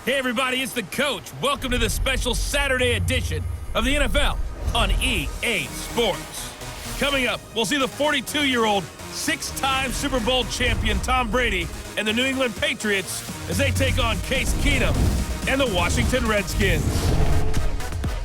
Hey everybody, it's the coach. Welcome to the special Saturday edition of the NFL on EA Sports. Coming up, we'll see the 42-year-old, six-time Super Bowl champion Tom Brady and the New England Patriots as they take on Case Keenum and the Washington Redskins.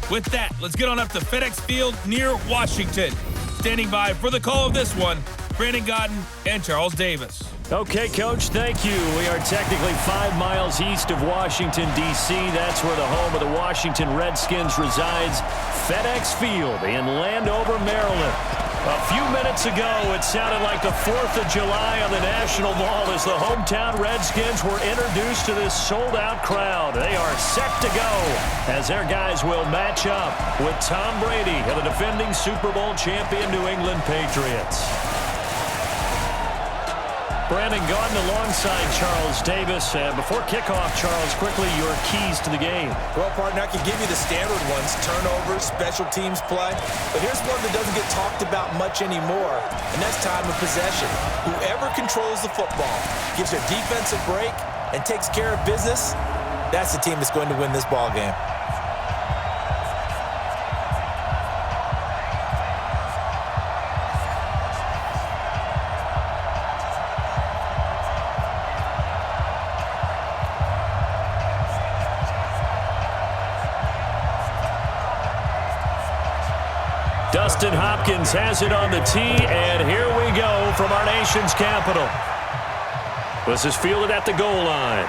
With that, let's get on up to FedEx Field near Washington. Standing by for the call of this one, Brandon Godden and Charles Davis. Okay, Coach, thank you. We are technically 5 miles east of Washington, D.C. That's where the home of the Washington Redskins resides, FedEx Field in Landover, Maryland. A few minutes ago, it sounded like the 4th of July on the National Mall as the hometown Redskins were introduced to this sold-out crowd. They are set to go as their guys will match up with Tom Brady and the defending Super Bowl champion New England Patriots. Brandon Godden alongside Charles Davis. Before kickoff, Charles, quickly your keys to the game. Well, partner, I can give you the standard ones, turnovers, special teams play. But here's one that doesn't get talked about much anymore, and that's time of possession. Whoever controls the football, gives their defense a break, and takes care of business, that's the team that's going to win this ball game. Dustin Hopkins has it on the tee, and here we go from our nation's capital. This is fielded at the goal line.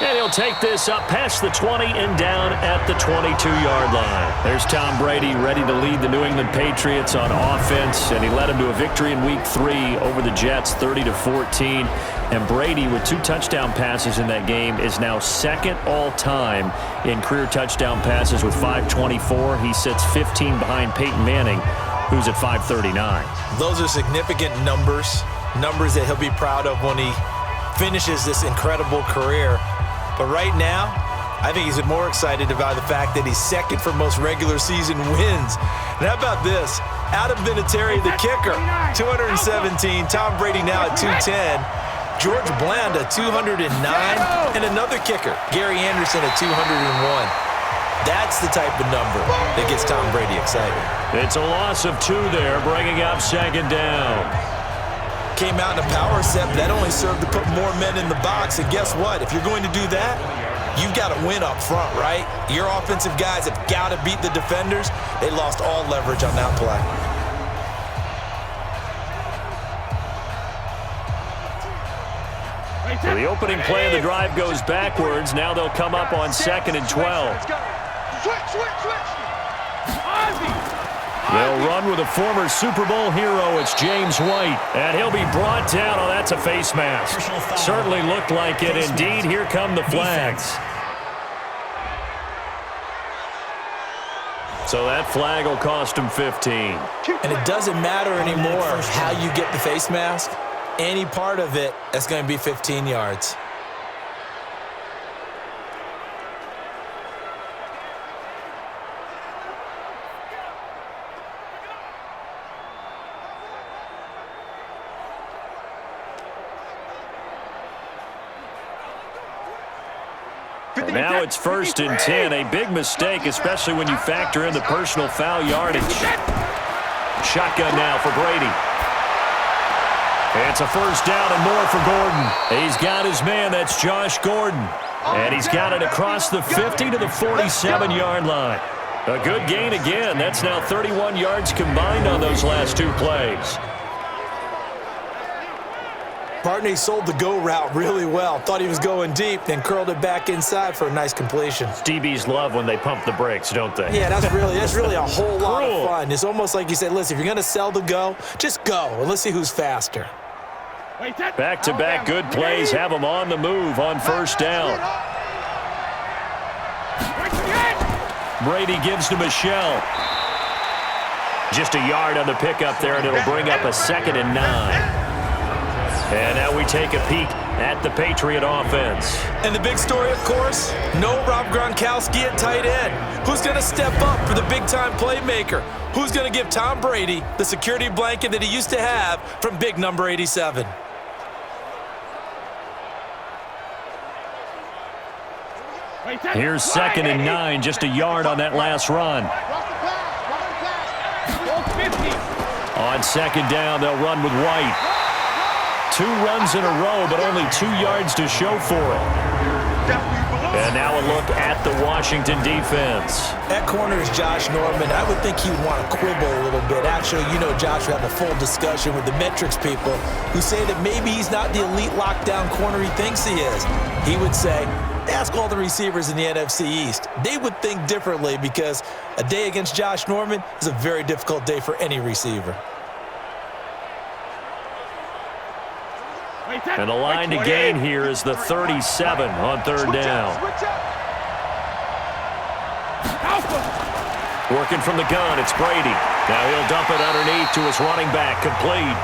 And he'll take this up past the 20 and down at the 22-yard line. There's Tom Brady ready to lead the New England Patriots on offense, and he led them to a victory in Week 3 over the Jets, 30-14. And Brady, with 2 touchdown passes in that game, is now second all-time in career touchdown passes with 524. He sits 15 behind Peyton Manning, who's at 539. Those are significant numbers that he'll be proud of when he finishes this incredible career. But right now, I think he's more excited about the fact that he's second for most regular season wins. And how about this? Adam Vinatieri, the kicker, 217. Tom Brady now at 210. George Blanda, 209. And another kicker, Gary Anderson at 201. That's the type of number that gets Tom Brady excited. It's a loss of 2 there, bringing up second down. Came out in a power set, but that only served to put more men in the box. And guess what? If you're going to do that, you've got to win up front, right? Your offensive guys have got to beat the defenders. They lost all leverage on that play. So the opening play of the drive goes backwards. Now they'll come up on 2nd and 12. They'll run with a former Super Bowl hero. It's James White. And he'll be brought down. Oh, that's a face mask. Certainly looked like it. Indeed, here come the flags. So that flag will cost him 15. And it doesn't matter anymore how you get the face mask. Any part of it, that's going to be 15 yards. Now it's 1st and 10. A big mistake, especially when you factor in the personal foul yardage. Shotgun now for Brady. It's a 1st down and more for Gordon. He's got his man. That's Josh Gordon. And he's got it across the 50 to the 47-yard line. A good gain again. That's now 31 yards combined on those last 2 plays. Partner, he sold the go route really well. Thought he was going deep, then curled it back inside for a nice completion. DBs love when they pump the brakes, don't they? Yeah, that's really a whole lot of fun. It's almost like you said, listen, if you're going to sell the go, just go, and let's see who's faster. Back-to-back good plays have them on the move on 1st down. Brady gives to Michelle. Just a yard on the pickup there, and it'll bring up a 2nd and 9. And now we take a peek at the Patriot offense. And the big story, of course, no Rob Gronkowski at tight end. Who's going to step up for the big-time playmaker? Who's going to give Tom Brady the security blanket that he used to have from big number 87? Here's 2nd and 9, just a yard on that last run. On 2nd down, they'll run with White. 2 runs in a row, but only 2 yards to show for it. And now a look at the Washington defense. At corner is Josh Norman. I would think he would want to quibble a little bit. Actually, you know, Josh would have a full discussion with the metrics people who say that maybe he's not the elite lockdown corner he thinks he is. He would say, ask all the receivers in the NFC East. They would think differently because a day against Josh Norman is a very difficult day for any receiver. And the line to gain here is the 37 on 3rd down. Working from the gun, it's Brady. Now he'll dump it underneath to his running back, complete.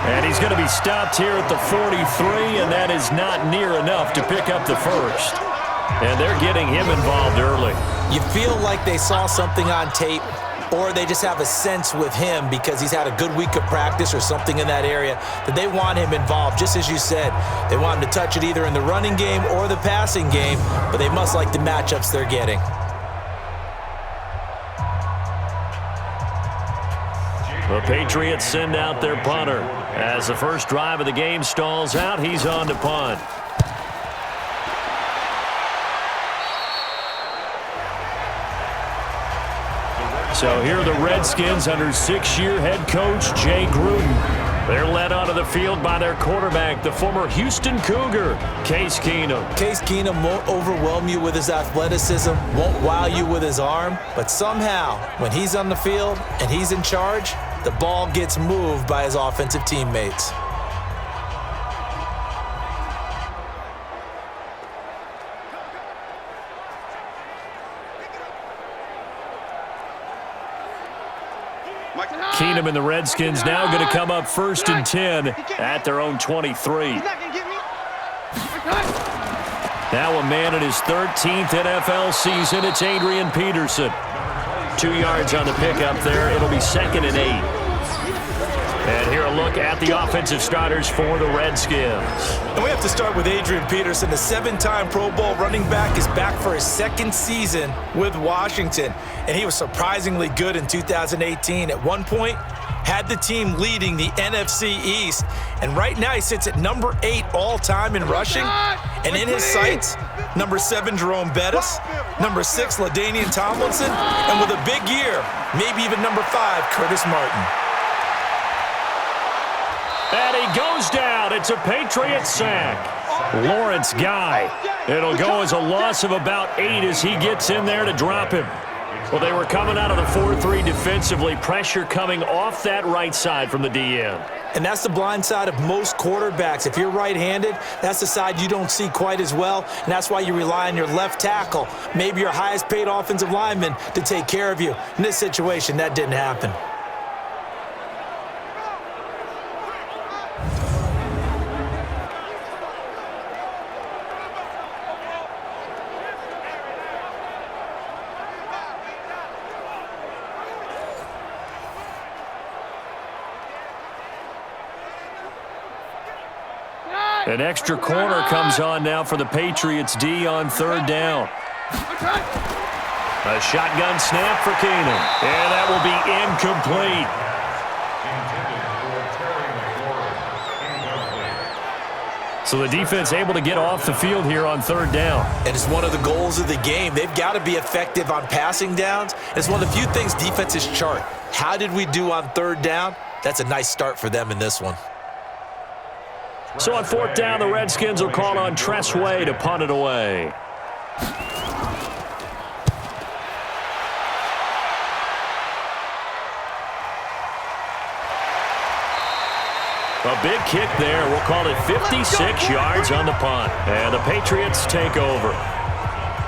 And he's going to be stopped here at the 43, and that is not near enough to pick up the first. And they're getting him involved early. You feel like they saw something on tape, or they just have a sense with him because he's had a good week of practice or something in that area that they want him involved. Just as you said, they want him to touch it either in the running game or the passing game, but they must like the matchups they're getting. The Patriots send out their punter. As the first drive of the game stalls out, he's on to punt. So here are the Redskins under 6-year head coach Jay Gruden. They're led onto the field by their quarterback, the former Houston Cougar, Case Keenum. Case Keenum won't overwhelm you with his athleticism, won't wow you with his arm, but somehow, when he's on the field and he's in charge, the ball gets moved by his offensive teammates. Keenum and the Redskins now going to come up 1st and 10 at their own 23. Now a man in his 13th NFL season, it's Adrian Peterson. 2 yards on the pickup there. It'll be 2nd and 8. And here a look at the offensive starters for the Redskins. And we have to start with Adrian Peterson. The 7-time Pro Bowl running back is back for his 2nd season with Washington. And he was surprisingly good in 2018. At one point, had the team leading the NFC East. And right now he sits at number 8 all-time in rushing. And in his sights, number 7, Jerome Bettis, number 6, LaDainian Tomlinson, and with a big year, maybe even number 5, Curtis Martin. And he goes down. It's a Patriot sack. Lawrence Guy. It'll go as a loss of about 8 as he gets in there to drop him. Well, they were coming out of the 4-3 defensively. Pressure coming off that right side from the DN. And that's the blind side of most quarterbacks. If you're right-handed, that's the side you don't see quite as well, and that's why you rely on your left tackle, maybe your highest-paid offensive lineman, to take care of you. In this situation, that didn't happen. An extra corner comes on now for the Patriots D on 3rd down. A shotgun snap for Keenum. And that will be incomplete. So the defense able to get off the field here on 3rd down. And it's one of the goals of the game. They've got to be effective on passing downs. It's one of the few things defenses chart. How did we do on 3rd down? That's a nice start for them in this one. So on 4th down, the Redskins will call on Tress Way to punt it away. A big kick there. We'll call it 56 yards on the punt. And the Patriots take over.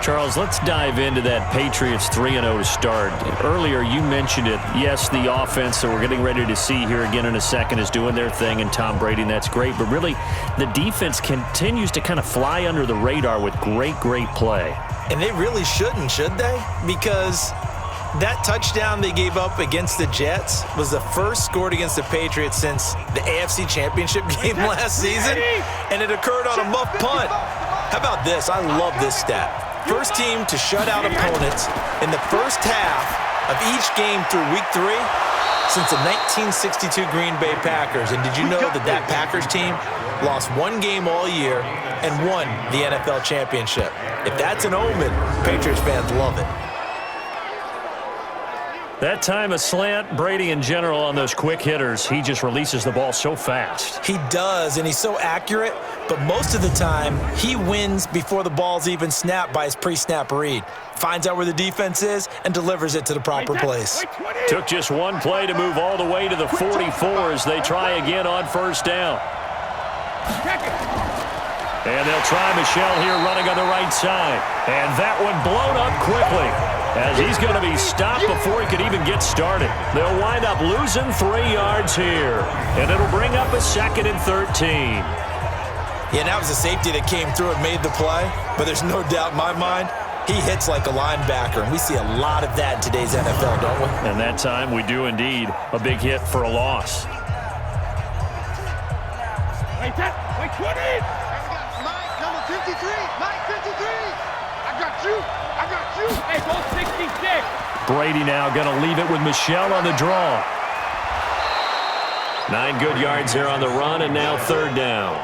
Charles, let's dive into that Patriots 3-0 to start. Earlier, you mentioned it. Yes, the offense that we're getting ready to see here again in a second is doing their thing, and Tom Brady, and that's great. But really, the defense continues to kind of fly under the radar with great play. And they really shouldn't, should they? Because that touchdown they gave up against the Jets was the first scored against the Patriots since the AFC Championship game last season, and it occurred on a muff punt. How about this? I love this stat. first team to shut out opponents in the first half of each game through week 3 since the 1962 Green Bay Packers. And did you know that that Packers team lost 1 game all year and won the NFL championship? If that's an omen, Patriots fans love it. That time a slant, Brady in general on those quick hitters, he just releases the ball so fast. He does, and he's so accurate, but most of the time he wins before the ball's even snapped by his pre-snap read. Finds out where the defense is and delivers it to the proper place. Took just 1 play to move all the way to the 44 as they try again on first down. And they'll try Michel here running on the right side. And that one blown up quickly as he's going to be stopped before he could even get started. They'll wind up losing 3 yards here. And it'll bring up a 2nd and 13. Yeah, that was a safety that came through and made the play. But there's no doubt in my mind, he hits like a linebacker. And we see a lot of that in today's NFL, don't we? And that time we do indeed a big hit for a loss. Wait, 20! Mike, number 53! Mike, 53! I got you! Hey, ball 66! Brady now going to leave it with Michel on the draw. 9 good yards here on the run, and now 3rd down.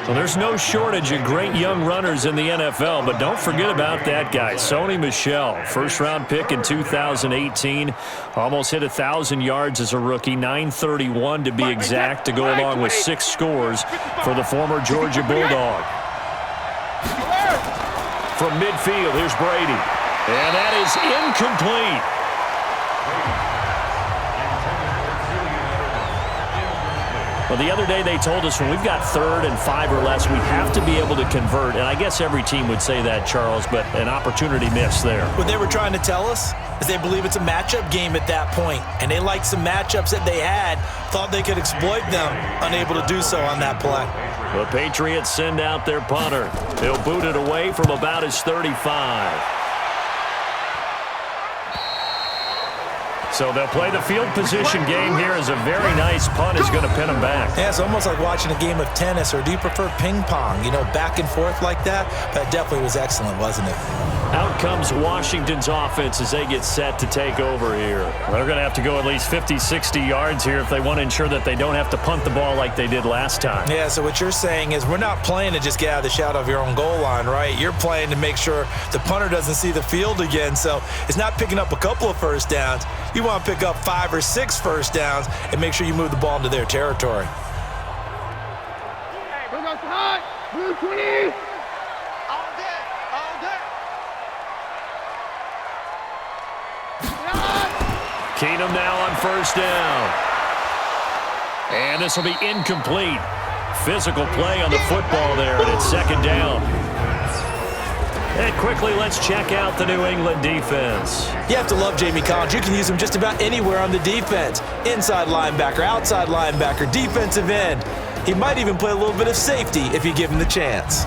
Well, there's no shortage of great young runners in the NFL, but don't forget about that guy, Sony Michel. First-round pick in 2018. Almost hit 1,000 yards as a rookie, 931 to be exact, to go along with 6 scores for the former Georgia Bulldog. From midfield, here's Brady. And that is incomplete. Well, the other day they told us when we've got 3rd and 5 or less, we have to be able to convert. And I guess every team would say that, Charles, but an opportunity missed there. What they were trying to tell us is they believe it's a matchup game at that point. And they liked some matchups that they had, thought they could exploit them, unable to do so on that play. The Patriots send out their punter. He'll boot it away from about his 35. So they'll play the field position game here as a very nice punt is going to pin them back. Yeah, it's almost like watching a game of tennis, or do you prefer ping pong? You know, back and forth like that? That definitely was excellent, wasn't it? Out comes Washington's offense as they get set to take over here. They're going to have to go at least 50, 60 yards here if they want to ensure that they don't have to punt the ball like they did last time. Yeah, so what you're saying is we're not playing to just get out of the shadow of your own goal line, right? You're playing to make sure the punter doesn't see the field again. So it's not picking up a couple of first downs. You want to pick up 5 or 6 first downs and make sure you move the ball into their territory. Hey, bring us hot! Blue 20! All day! All day! Keenum now on first down. And this will be incomplete. Physical play on the football there, and it's 2nd down. And quickly, let's check out the New England defense. You have to love Jamie Collins. You can use him just about anywhere on the defense. Inside linebacker, outside linebacker, defensive end. He might even play a little bit of safety if you give him the chance.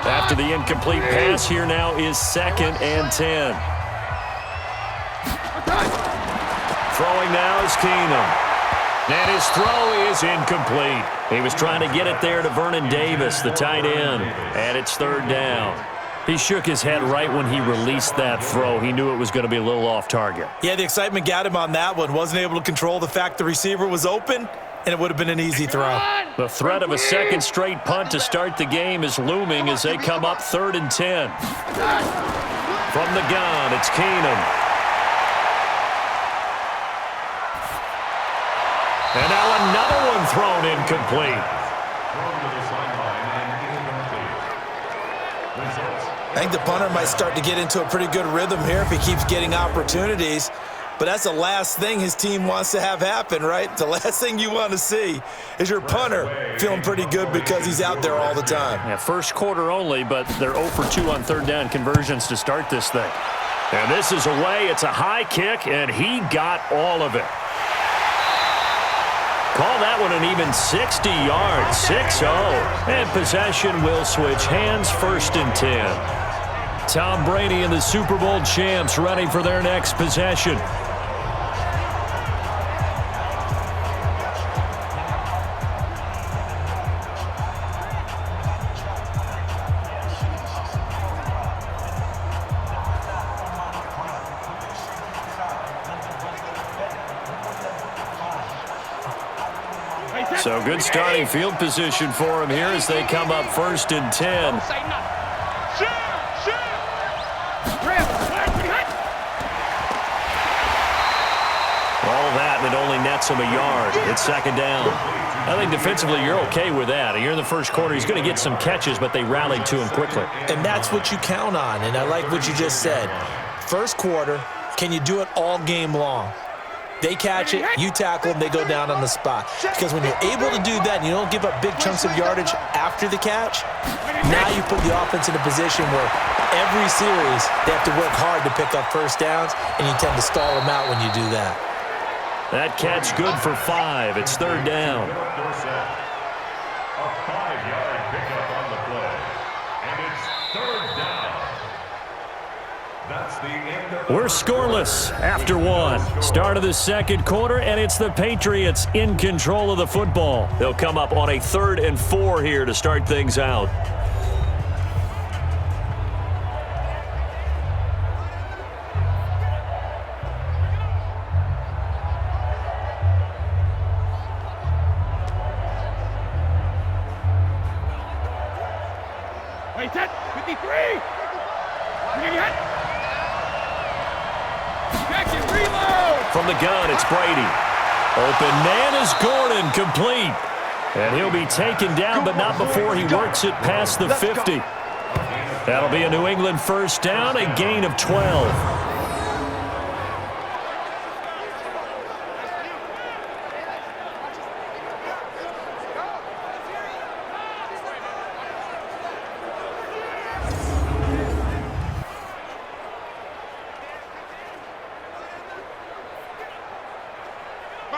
After the incomplete pass, here now is 2nd and 10. Throwing now is Keenum. And his throw is incomplete. He was trying to get it there to Vernon Davis, the tight end. And it's 3rd down. He shook his head right when he released that throw. He knew it was going to be a little off target. Yeah, the excitement got him on that one. Wasn't able to control the fact the receiver was open, and it would have been an easy throw. The threat of a 2nd straight punt to start the game is looming as they come up 3rd and 10. From the gun, it's Keenum. And now another one thrown incomplete. I think the punter might start to get into a pretty good rhythm here if he keeps getting opportunities. But that's the last thing his team wants to have happen, right? The last thing you want to see is your punter feeling pretty good because he's out there all the time. Yeah, first quarter only, but they're 0 for 2 on 3rd down conversions to start this thing. And this is away. It's a high kick, and he got all of it. Call that one an even 60 yards, 6-0. And possession will switch hands, 1st and 10. Tom Brady and the Super Bowl champs ready for their next possession. So good starting field position for him here as they come up 1st and 10. All that, and it only nets him a yard. It's 2nd down. I think defensively you're okay with that. You're in the first quarter. He's going to get some catches, but they rallied to him quickly. And that's what you count on, and I like what you just said. First quarter, can you do it all game long? They catch it, you tackle them, they go down on the spot. Because when you're able to do that and you don't give up big chunks of yardage after the catch, now you put the offense in a position where every series they have to work hard to pick up first downs, and you tend to stall them out when you do that. That catch good for 5. It's 3rd down. A 5-yard pickup on the play. And it's 3rd down. That's the end of We're scoreless after 1. Start of the 2nd quarter, and it's the Patriots in control of the football. They'll come up on a 3rd and 4 here to start things out. Wait, that 53. From the gun, it's Brady. Open man is Gordon, complete. And he'll be taken down, but not before he works it past the 50. That'll be a New England 1st down, a gain of 12.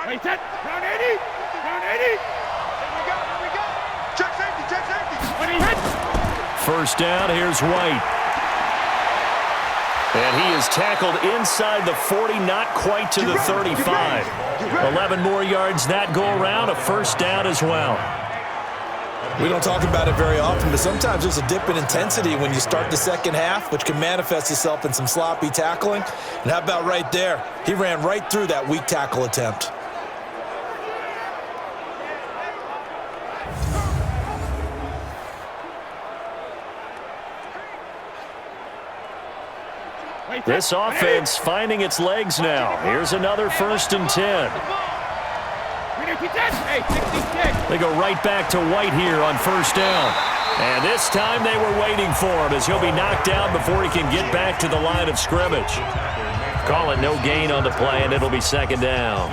Wait, that round 80. Round 80. Here we go. Check safety. When he hits. 1st down, here's White. And he is tackled inside the 40, not quite to the 35. 11 more yards that go around, a 1st down as well. We don't talk about it very often, but sometimes there's a dip in intensity when you start the second half, which can manifest itself in some sloppy tackling. And how about right there? He ran right through that weak tackle attempt. This offense finding its legs now. Here's another 1st and 10. They go right back to White here on 1st down. And this time they were waiting for him as he'll be knocked down before he can get back to the line of scrimmage. Call it no gain on the play, and it'll be 2nd down.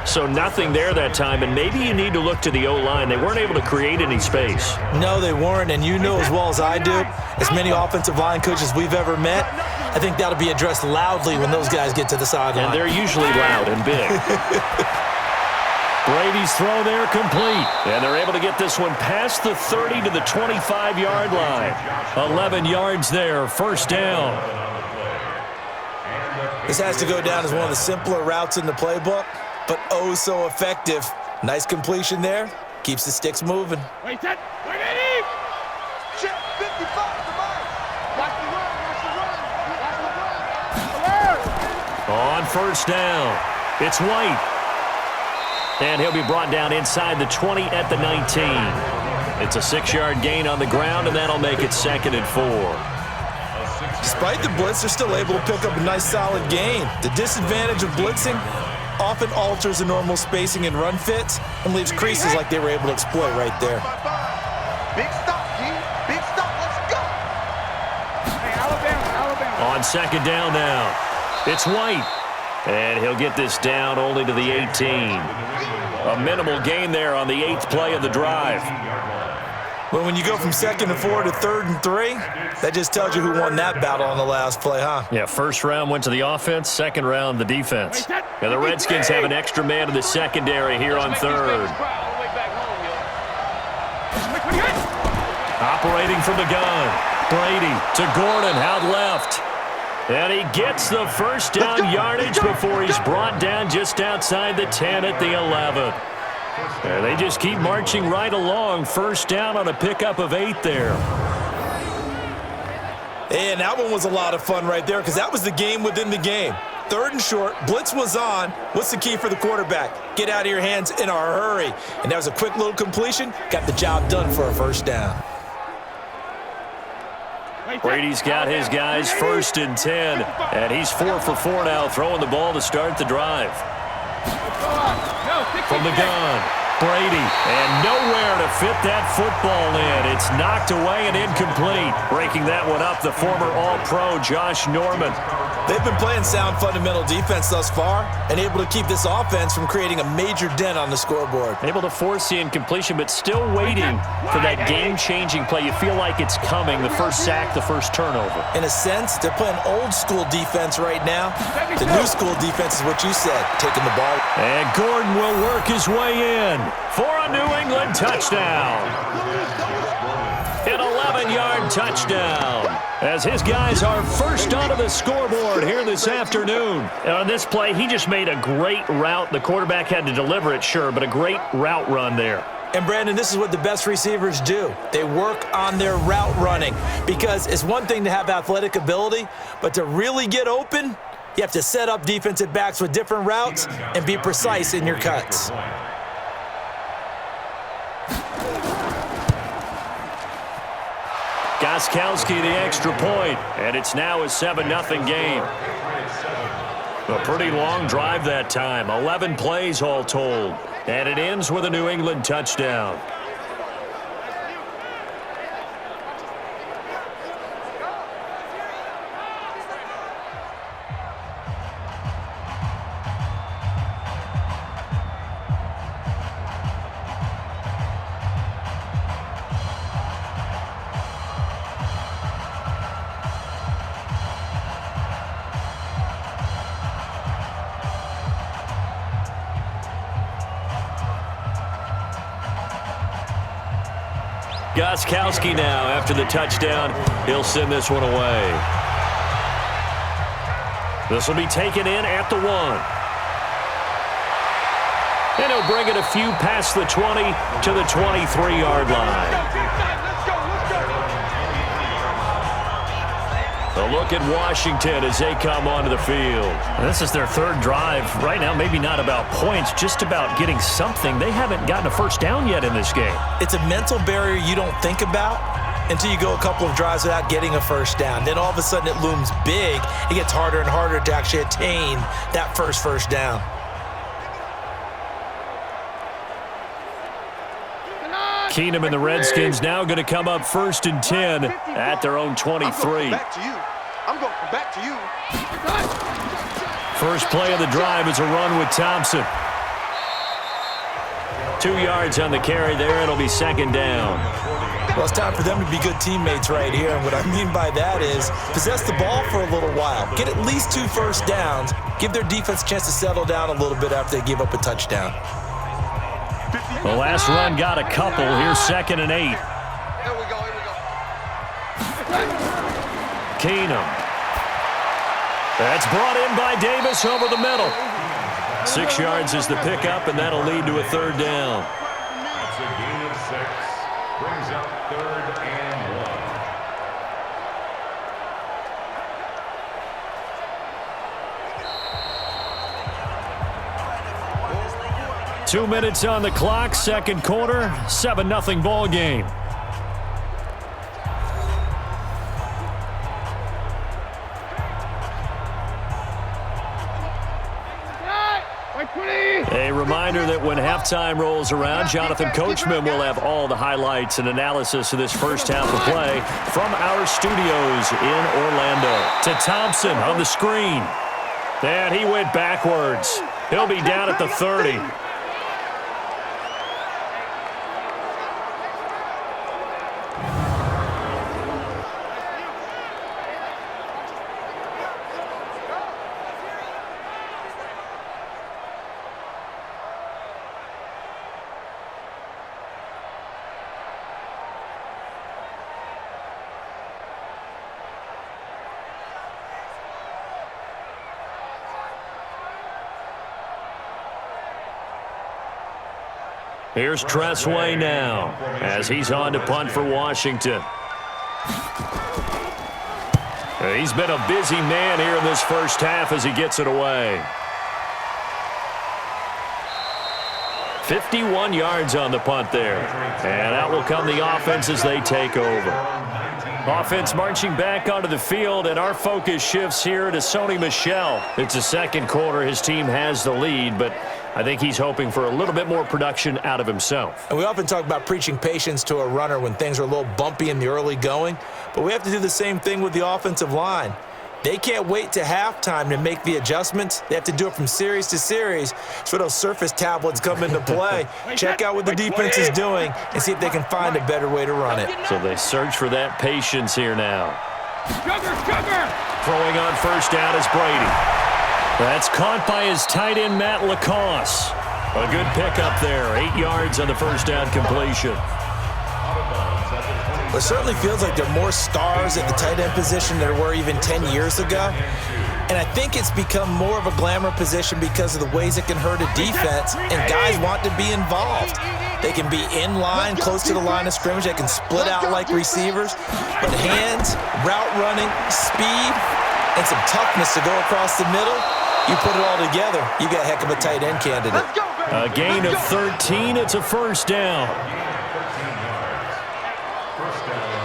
So nothing there that time, and maybe you need to look to the O-line. They weren't able to create any space. No, they weren't, and you know as well as I do, as many offensive line coaches we've ever met, I think that'll be addressed loudly when those guys get to the sideline. And they're usually loud and big. Brady's throw there complete. And they're able to get this one past the 30 to the 25-yard line. 11 yards there, 1st down. This has to go down as one of the simpler routes in the playbook, but oh so effective. Nice completion there. Keeps the sticks moving. Wait, that 180. Check 55 to Mike. Watch the run. On 1st down, it's White. And he'll be brought down inside the 20 at the 19. It's a 6-yard gain on the ground, and that'll make it 2nd and 4. Despite the blitz, they're still able to pick up a nice solid gain. The disadvantage of blitzing often alters the normal spacing and run fits and leaves creases like they were able to exploit right there. Big stop, G. Big stop. Let's go. Hey, Alabama. On 2nd down now, it's White. And he'll get this down only to the 18. A minimal gain there on the 8th play of the drive. Well, when you go from 2nd and 4 to 3rd and 3, that just tells you who won that battle on the last play, huh? Yeah, 1st round went to the offense, 2nd round the defense. And the Redskins have an extra man in the secondary here on 3rd. Operating Operating from the gun. Brady to Gordon out left. And he gets the first down yardage before he's brought down just outside the 10 at the 11. And they just keep marching right along. First down on a pickup of 8 there. And that one was a lot of fun right there because that was the game within the game. 3rd and short, blitz was on. What's the key for the quarterback? Get out of your hands in a hurry. And that was a quick little completion. Got the job done for a first down. Brady's got his guys 1st and 10, and he's 4 for 4 now, throwing the ball to start the drive. From the gun, Brady, and nowhere to fit that football in. It's knocked away and incomplete. Breaking that one up, the former All-Pro Josh Norman. They've been playing sound fundamental defense thus far and able to keep this offense from creating a major dent on the scoreboard. Able to force the incompletion, but still waiting for that game-changing play. You feel like it's coming, the first sack, the first turnover. In a sense, they're playing old-school defense right now. The new-school defense is what you said, taking the ball. And Gordon will work his way in for a New England touchdown. An 11-yard touchdown as his guys are first onto the scoreboard here this afternoon. And on this play, he just made a great route. The quarterback had to deliver it, sure, but a great route run there. And, Brandon, this is what the best receivers do. They work on their route running because it's one thing to have athletic ability, but to really get open, you have to set up defensive backs with different routes and be precise in your cuts. Gostkowski the extra point, and it's now a 7-0 game. A pretty long drive that time, 11 plays all told, and it ends with a New England touchdown. Gostkowski now, after the touchdown, he'll send this one away. This will be taken in at the 1. And he'll bring it a few past the 20 to the 23-yard line. A look at Washington as they come onto the field. This is their 3rd drive. Right now, maybe not about points, just about getting something. They haven't gotten a first down yet in this game. It's a mental barrier you don't think about until you go a couple of drives without getting a first down. Then all of a sudden it looms big. It gets harder and harder to actually attain that first down. Keenum and the Redskins now going to come up 1st and 10 at their own 23. I'm going back to you. First play of the drive is a run with Thompson. 2 yards on the carry there. It'll be 2nd down. Well, it's time for them to be good teammates right here. And what I mean by that is possess the ball for a little while. Get at least 2 first downs. Give their defense a chance to settle down a little bit after they give up a touchdown. The last run got a couple. Here's 2nd and 8. Here we go. Keenum. That's brought in by Davis over the middle. 6 yards is the pickup, and that'll lead to a 3rd down. It's a gain of 6. Brings up 3rd and 1. 2 minutes on the clock, 2nd quarter, 7-0 ball game. A reminder that when halftime rolls around, Jonathan Coachman will have all the highlights and analysis of this first half of play from our studios in Orlando. To Thompson on the screen. And he went backwards. He'll be down at the 30. Here's Tressway now as he's on to punt for Washington. He's been a busy man here in this first half as he gets it away. 51 yards on the punt there. And out will come the offense as they take over. Offense marching back onto the field, and our focus shifts here to Sony Michel. It's the second quarter. His team has the lead, but I think he's hoping for a little bit more production out of himself. And we often talk about preaching patience to a runner when things are a little bumpy in the early going, but we have to do the same thing with the offensive line. They can't wait to halftime to make the adjustments. They have to do it from series to series. That's where those surface tablets come into play. Check out what the defense is doing and see if they can find a better way to run it. So they search for that patience here now. Sugar! Throwing on first down is Brady. That's caught by his tight end, Matt Lacoste. A good pickup there. 8 yards on the first down completion. It certainly feels like there are more stars at the tight end position than there were even 10 years ago. And I think it's become more of a glamour position because of the ways it can hurt a defense, and guys want to be involved. They can be in line, close to the line of scrimmage. They can split out like receivers. But hands, route running, speed, and some toughness to go across the middle, you put it all together, you got a heck of a tight end candidate. A gain of 13. It's a first down.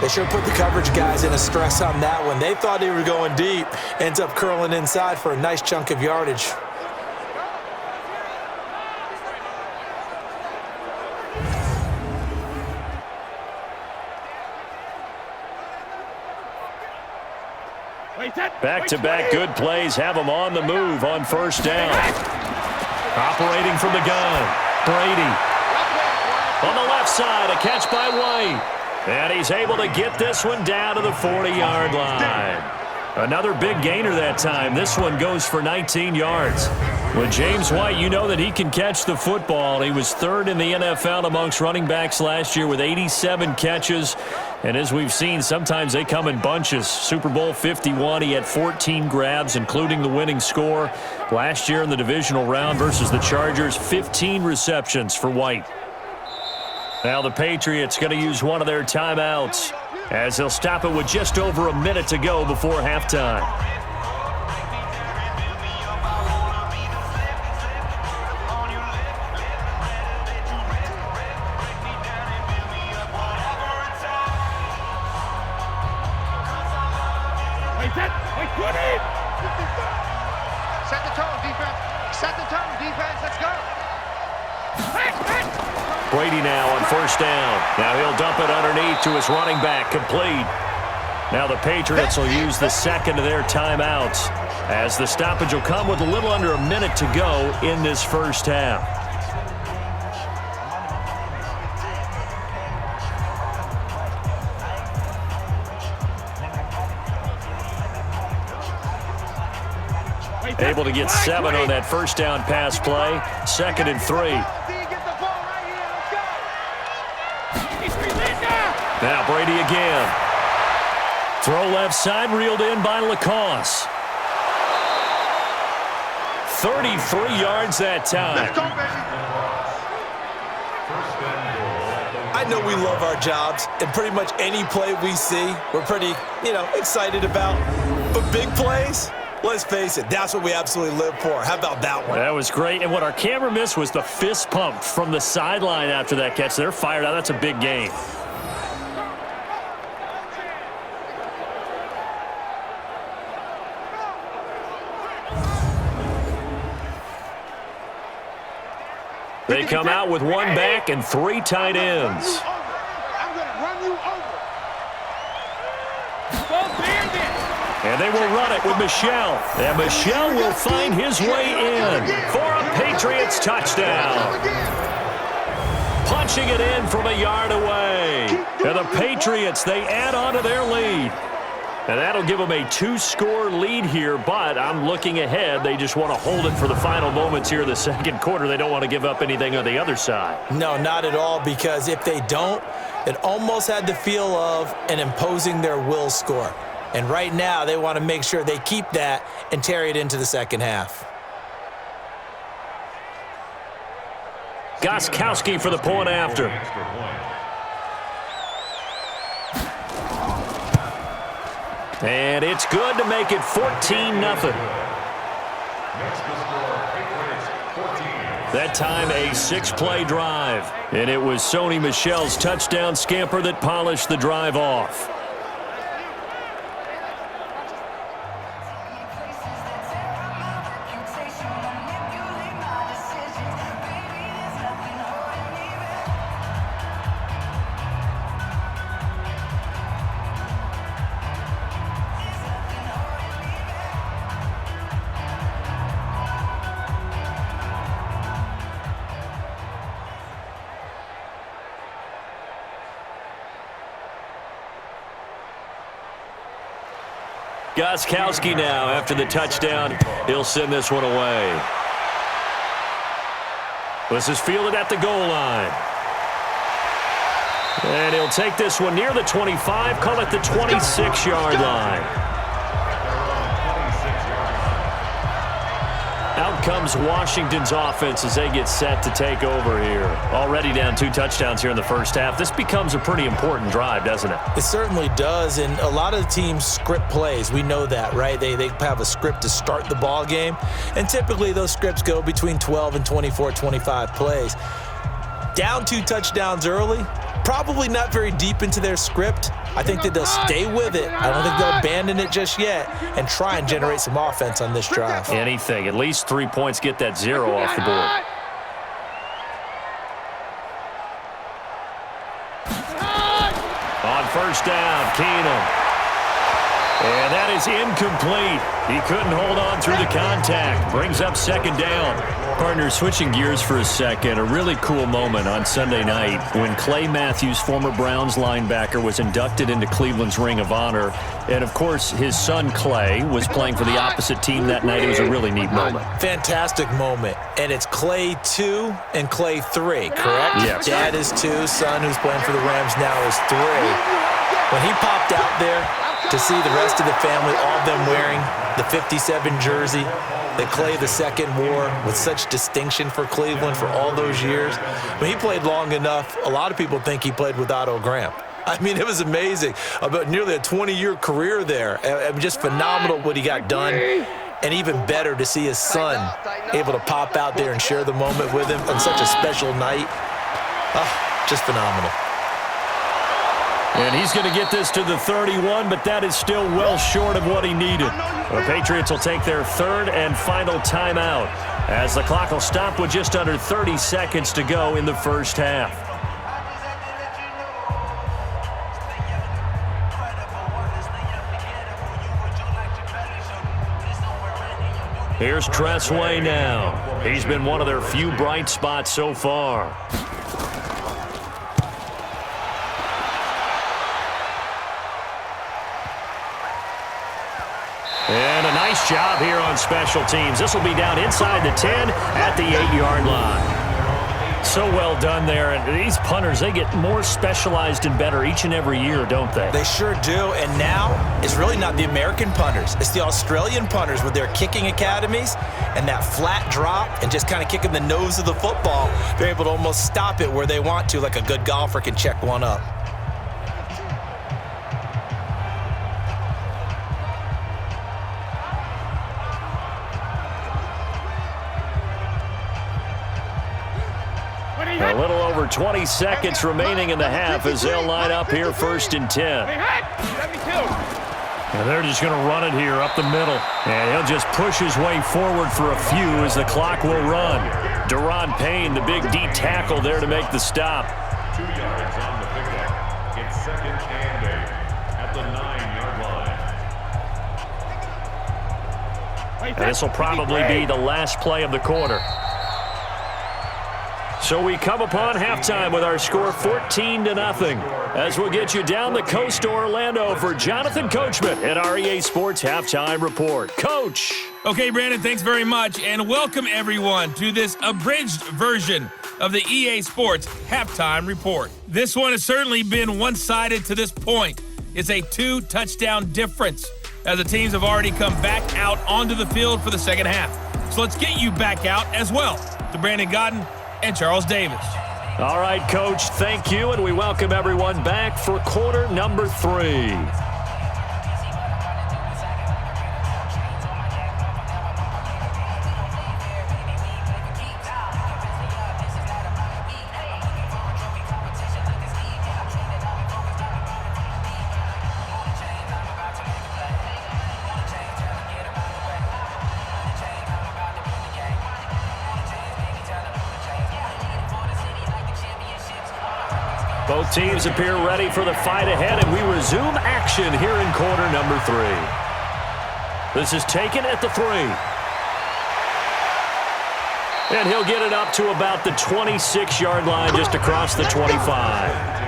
They sure put the coverage guys in a stress on that one. They thought they were going deep. Ends up curling inside for a nice chunk of yardage. Back-to-back good plays have them on the move on first down. Operating from the gun, Brady. On the left side, a catch by White. And he's able to get this one down to the 40-yard line. Another big gainer that time. This one goes for 19 yards. With James White, you know that he can catch the football. He was third in the NFL amongst running backs last year with 87 catches. And as we've seen, sometimes they come in bunches. Super Bowl 51, he had 14 grabs, including the winning score. Last year in the divisional round versus the Chargers, 15 receptions for White. Now the Patriots going to use one of their timeouts as they'll stop it with just over a minute to go before halftime. Set the tone, defense. Set the tone, defense. Let's go. Brady now on first down. Now he'll dump it underneath to his running back, complete. Now the Patriots will use the second of their timeouts as the stoppage will come with a little under a minute to go in this first half. Able to get 7 on that first down pass play. 2nd and 3. Now Brady again. Throw left side, reeled in by Lacoste. 33 yards that time. I know we love our jobs, and pretty much any play we see, we're pretty, excited about. But big plays, let's face it, that's what we absolutely live for. How about that one? That was great. And what our camera missed was the fist pump from the sideline after that catch. They're fired out. That's a big game. They come out with one back and 3 tight ends. I'm going to run you over. And they will run it with Michel. And Michel will find his way in for a Patriots touchdown. Punching it in from a yard away. And the Patriots, they add on to their lead. And that'll give them a 2-score lead here, but I'm looking ahead. They just want to hold it for the final moments here of the second quarter. They don't want to give up anything on the other side. No, not at all, because if they don't, it almost had the feel of an imposing their will score. And right now, they want to make sure they keep that and carry it into the second half. Gostkowski for the point after. Extra point. And it's good to make it 14-0. Next to score, Patriots 14. That time a 6-play drive. And it was Sony Michel's touchdown scamper that polished the drive off. Gostkowski now after the touchdown. He'll send this one away. This is fielded at the goal line. And he'll take this one near the 25, call it the 26-yard line. Out comes Washington's offense as they get set to take over here. Already down 2 touchdowns here in the first half. This becomes a pretty important drive, doesn't it? It certainly does, and a lot of the teams script plays. We know that, right? They have a script to start the ball game, and typically those scripts go between 12 and 24, 25 plays. Down 2 touchdowns early, probably not very deep into their script. I think that they'll stay with it. I don't think they'll abandon it just yet and try and generate some offense on this drive. Anything. At least 3 points, get that 0 off the board. On first down, Keenum. And that is incomplete. He couldn't hold on through the contact. Brings up second down. Partner, switching gears for a second, a really cool moment on Sunday night when Clay Matthews, former Browns linebacker, was inducted into Cleveland's Ring of Honor. And, of course, his son Clay was playing for the opposite team that night. It was a really neat moment. Fantastic moment. And it's Clay 2 and Clay 3, correct? Yes. Dad is 2, son who's playing for the Rams now is 3. When he popped out there, to see the rest of the family, all of them wearing the 57 jersey that Clay II wore with such distinction for Cleveland for all those years. When he played long enough, a lot of people think he played with Otto Graham. I mean, it was amazing. About nearly a 20-year career there. Just phenomenal what he got done. And even better to see his son able to pop out there and share the moment with him on such a special night. Oh, just phenomenal. And he's going to get this to the 31, but that is still well short of what he needed. The Patriots will take their 3rd and final timeout as the clock will stop with just under 30 seconds to go in the first half. Here's Tressway now. He's been one of their few bright spots so far. And a nice job here on special teams. This will be down inside the 10 at the 8-yard line. So well done there. And these punters, they get more specialized and better each and every year, don't they? They sure do. And now it's really not the American punters. It's the Australian punters with their kicking academies and that flat drop and just kind of kicking the nose of the football. They're able to almost stop it where they want to, like a good golfer can check one up. A little over 20 seconds remaining in the half as they'll line up here 1st and 10. And they're just going to run it here up the middle. And he'll just push his way forward for a few as the clock will run. Deron Payne, the big D tackle there to make the stop. 2 yards on the pickup. It's 2nd and 8 at the 9-yard line. And this will probably be the last play of the quarter. So we come upon halftime with our score 14-0 as we'll get you down the coast to Orlando for Jonathan Coachman at our EA Sports Halftime Report. Coach! Okay, Brandon, thanks very much, and welcome everyone to this abridged version of the EA Sports Halftime Report. This one has certainly been one-sided to this point. It's a 2-touchdown difference as the teams have already come back out onto the field for the second half. So let's get you back out as well. To Brandon Godden, and Charles Davis. All right, Coach, thank you, and we welcome everyone back for quarter number 3. Both teams appear ready for the fight ahead, and we resume action here in quarter number 3. This is taken at the 3. And he'll get it up to about the 26-yard line, just across the 25.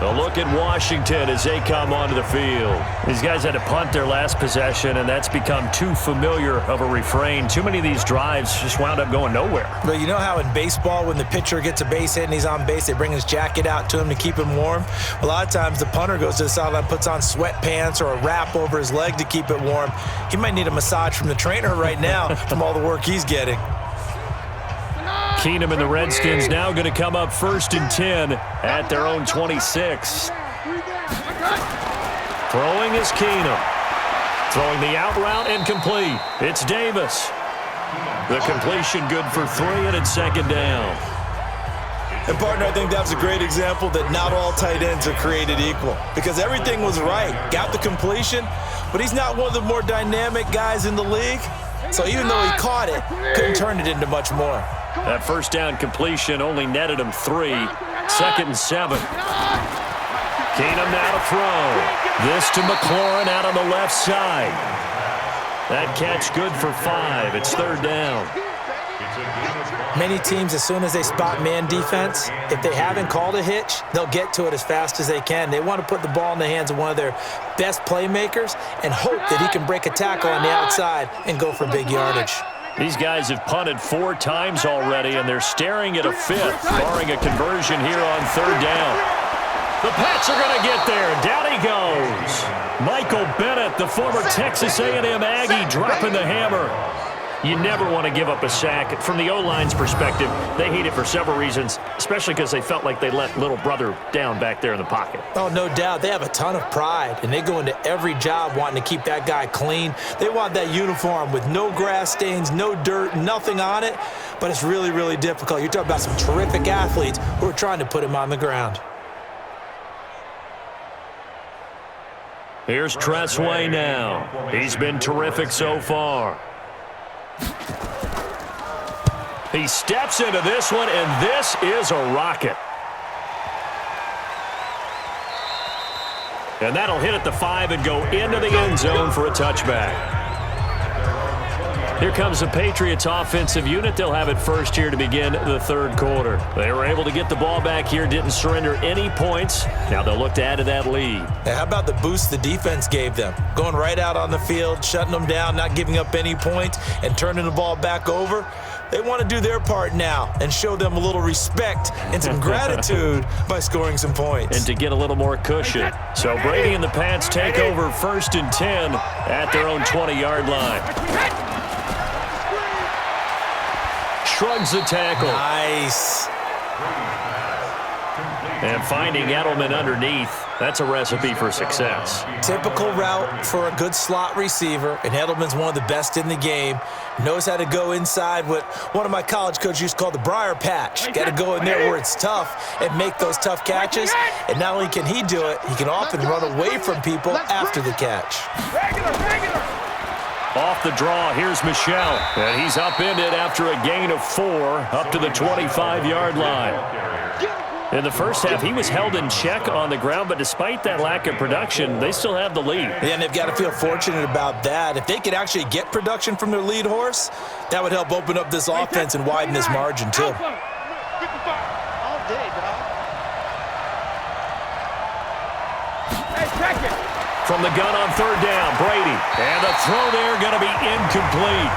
A look at Washington as they come onto the field. These guys had to punt their last possession, and that's become too familiar of a refrain. Too many of these drives just wound up going nowhere. But you know how in baseball, when the pitcher gets a base hit and he's on base, they bring his jacket out to him to keep him warm? A lot of times the punter goes to the sideline, puts on sweatpants or a wrap over his leg to keep it warm. He might need a massage from the trainer right now from all the work he's getting. Keenum and the Redskins now going to come up 1st and 10 at their own 26. Throwing is Keenum. Throwing the out route and complete. It's Davis. The completion good for 3, and it's 2nd down. And, partner, I think that's a great example that not all tight ends are created equal, because everything was right. Got the completion, but he's not one of the more dynamic guys in the league. So even though he caught it, couldn't turn it into much more. That 1st down completion only netted him 3. 2nd and 7. Keenum now to throw. This to McLaurin out on the left side. That catch good for 5. It's 3rd down. Many teams, as soon as they spot man defense, if they haven't called a hitch, they'll get to it as fast as they can. They want to put the ball in the hands of one of their best playmakers and hope that he can break a tackle on the outside and go for big yardage. These guys have punted 4 times already, and they're staring at a 5th, barring a conversion here on 3rd down. The Pats are going to get there. Down he goes. Michael Bennett, the former Texas A&M Aggie, dropping the hammer. You never want to give up a sack. From the O-line's perspective, they hate it for several reasons, especially because they felt like they let little brother down back there in the pocket. Oh, no doubt. They have a ton of pride, and they go into every job wanting to keep that guy clean. They want that uniform with no grass stains, no dirt, nothing on it, but it's really, really difficult. You're talking about some terrific athletes who are trying to put him on the ground. Here's Tressway now. He's been terrific so far. He steps into this one, and this is a rocket. And that'll hit at the 5 and go into the end zone for a touchback. Here comes the Patriots offensive unit. They'll have it first here to begin the 3rd quarter. They were able to get the ball back here, didn't surrender any points. Now they'll look to add to that lead. Now, how about the boost the defense gave them? Going right out on the field, shutting them down, not giving up any points, and turning the ball back over. They want to do their part now and show them a little respect and some gratitude by scoring some points. And to get a little more cushion. So Brady and the Pats take over 1st and 10 at their own 20-yard line. Shrugs the tackle. Nice. And finding Edelman underneath, that's a recipe for success. Typical route for a good slot receiver, and Edelman's one of the best in the game. Knows how to go inside what one of my college coaches used to call the briar patch. Got to go in there where it's tough and make those tough catches. And not only can he do it, he can often run away from people after the catch. Off the draw, here's Michel. And he's upended after a gain of 4 up to the 25-yard line. In the first half, he was held in check on the ground, but despite that lack of production, they still have the lead. Yeah, and they've got to feel fortunate about that. If they could actually get production from their lead horse, that would help open up this offense and widen this margin, too. All day, dog. Hey, check it. From the gun on 3rd down, Brady. And the throw there going to be incomplete.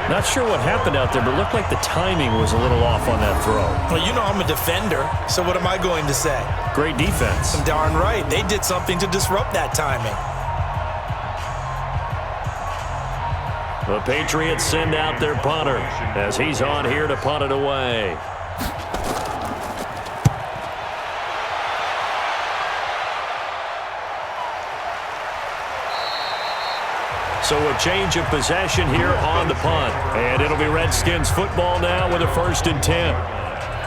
Not sure what happened out there, but it looked like the timing was a little off on that throw. Well, you know I'm a defender, so what am I going to say? Great defense. Darn right. They did something to disrupt that timing. The Patriots send out their punter as he's on here to punt it away. So a change of possession here on the punt. And it'll be Redskins football now with a 1st and 10.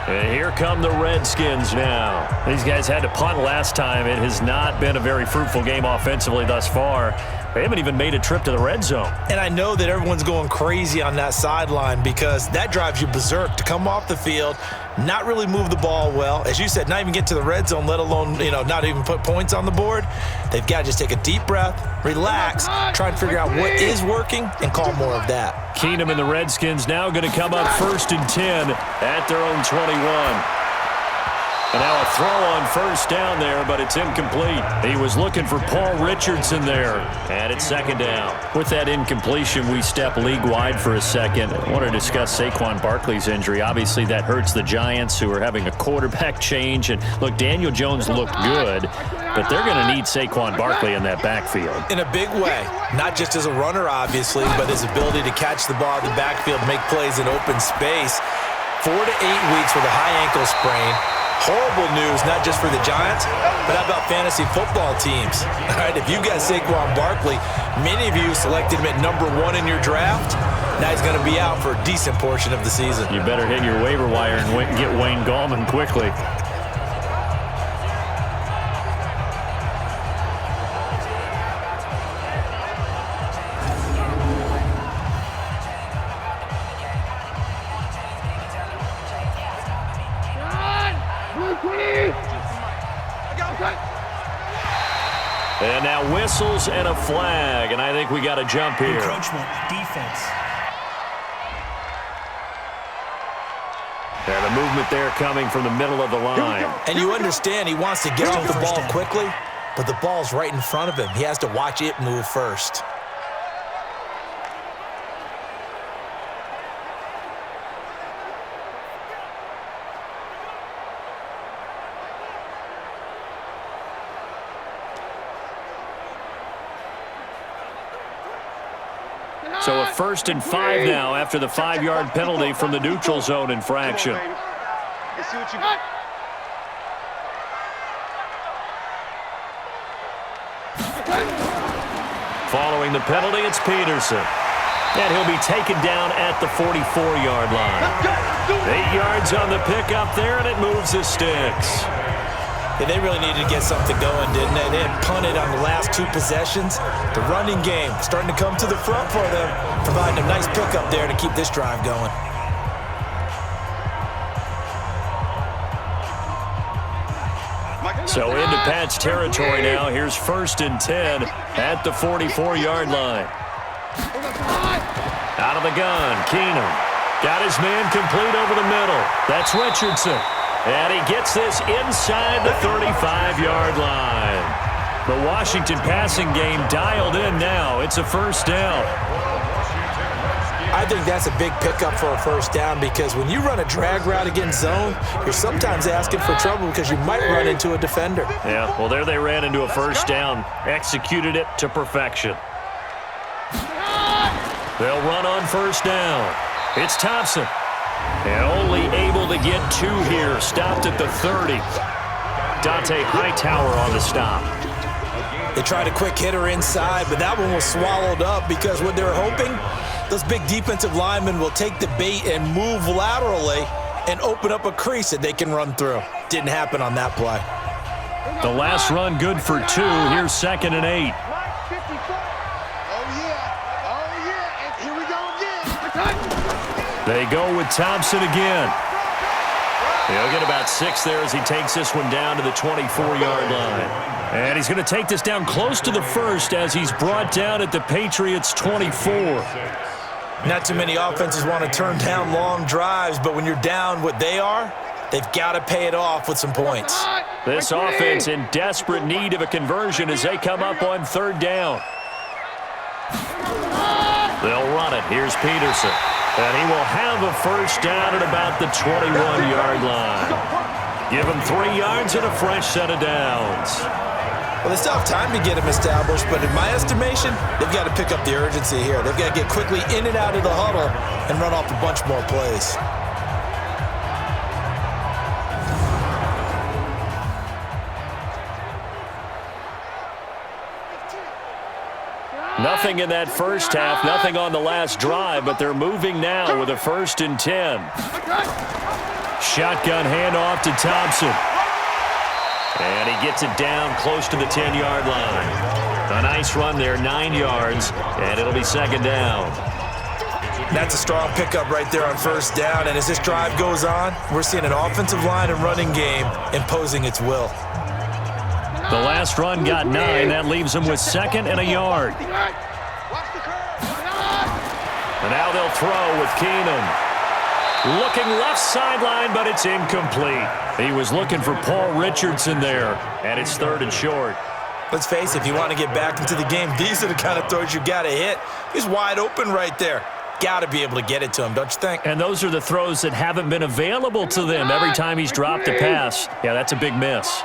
And here come the Redskins now. These guys had to punt last time. It has not been a very fruitful game offensively thus far. They haven't even made a trip to the red zone. And I know that everyone's going crazy on that sideline because that drives you berserk to come off the field, not really move the ball well. As you said, not even get to the red zone, let alone, not even put points on the board. They've got to just take a deep breath, relax, try and figure out what is working, and call more of that. Keenum and the Redskins now going to come up 1st and 10 at their own 21. And now a throw on 1st down there, but it's incomplete. He was looking for Paul Richardson there, and it's 2nd down. With that incompletion, we step league-wide for a second. I want to discuss Saquon Barkley's injury. Obviously, that hurts the Giants, who are having a quarterback change. And, look, Daniel Jones looked good, but they're going to need Saquon Barkley in that backfield. In a big way, not just as a runner, obviously, but his ability to catch the ball in the backfield, make plays in open space. 4 to 8 weeks with a high ankle sprain. Horrible news, not just for the Giants, but how about fantasy football teams? All right, if you've got Saquon Barkley, many of you selected him at number 1 in your draft. Now he's going to be out for a decent portion of the season. You better hit your waiver wire and get Wayne Gallman quickly. And now whistles and a flag, and I think we got a jump here. Encroachment, defense. And the movement there coming from the middle of the line. And you understand he wants to get off the ball quickly, but the ball's right in front of him. He has to watch it move first. So a 1st and 5 now after the 5-yard penalty from the neutral zone infraction. Let's see what you got. Following the penalty, it's Peterson. And he'll be taken down at the 44-yard line. 8 yards on the pickup there, and it moves the sticks. Yeah, they really needed to get something going, didn't they? They had punted on the last 2 possessions. The running game starting to come to the front for them, providing a nice pickup there to keep this drive going. So into Pat's territory now. Here's 1st and 10 at the 44-yard line. Out of the gun, Keenum. Got his man complete over the middle. That's Richardson. And he gets this inside the 35-yard line. The Washington passing game dialed in now. It's a 1st down. I think that's a big pickup for a 1st down because when you run a drag route against zone, you're sometimes asking for trouble because you might run into a defender. Yeah, well, there they ran into a 1st down. Executed it to perfection. They'll run on 1st down. It's Thompson. And only able to get 2 here. Stopped at the 30. Dante Hightower on the stop. They tried a quick hitter inside, but that one was swallowed up because what they're hoping, those big defensive linemen will take the bait and move laterally and open up a crease that they can run through. Didn't happen on that play. The last run good for 2. Here's 2nd and 8. They go with Thompson again. He'll get about 6 there as he takes this one down to the 24-yard line. And he's going to take this down close to the 1st as he's brought down at the Patriots' 24. Not too many offenses want to turn down long drives, but when you're down what they are, they've got to pay it off with some points. This offense in desperate need of a conversion as they come up on 3rd down. They'll run it. Here's Peterson. And he will have a 1st down at about the 21-yard line. Give him 3 yards and a fresh set of downs. Well, they still have time to get him established, but in my estimation, they've got to pick up the urgency here. They've got to get quickly in and out of the huddle and run off a bunch more plays. Nothing in that first half, nothing on the last drive, but they're moving now with a 1st and 10. Shotgun handoff to Thompson. And he gets it down close to the 10-yard line. A nice run there, 9 yards, and it'll be 2nd down. That's a strong pickup right there on 1st down, and as this drive goes on, we're seeing an offensive line and running game imposing its will. The last run got 9. That leaves him with 2nd and a yard. And now they'll throw with Keenum. Looking left sideline, but it's incomplete. He was looking for Paul Richardson there, and it's 3rd and short. Let's face it, if you want to get back into the game, these are the kind of throws you got to hit. He's wide open right there. Got to be able to get it to him, don't you think? And those are the throws that haven't been available to them every time he's dropped a pass. Yeah, that's a big miss.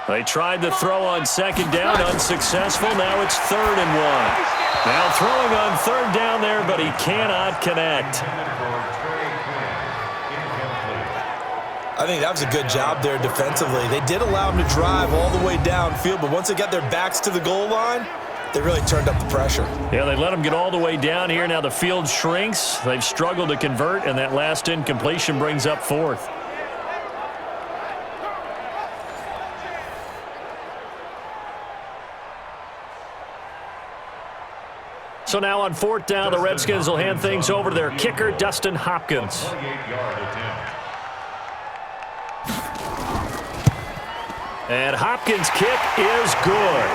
They tried the throw on 2nd down, unsuccessful. Now it's 3rd and 1. Now throwing on 3rd down there, but he cannot connect. I think that was a good job there defensively. They did allow him to drive all the way downfield, but once they got their backs to the goal line, they really turned up the pressure. Yeah, they let him get all the way down here. Now the field shrinks. They've struggled to convert, and that last incompletion brings up 4th. So now on 4th down, the Redskins will hand things over to their kicker, Dustin Hopkins. And Hopkins' kick is good.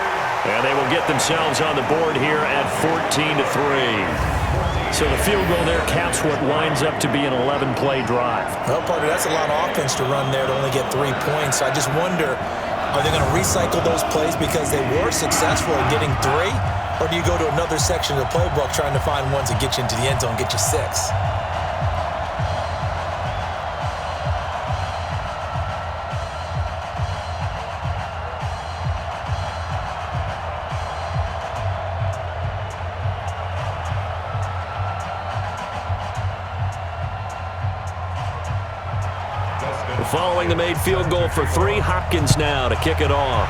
And they will get themselves on the board here at 14-3. So the field goal there caps what winds up to be an 11-play drive. Well, partner, that's a lot of offense to run there to only get 3 points. I just wonder, are they going to recycle those plays because they were successful in getting 3? Or do you go to another section of the playbook trying to find ones that get you into the end zone, get you 6? Following the made field goal for 3, Hopkins now to kick it off.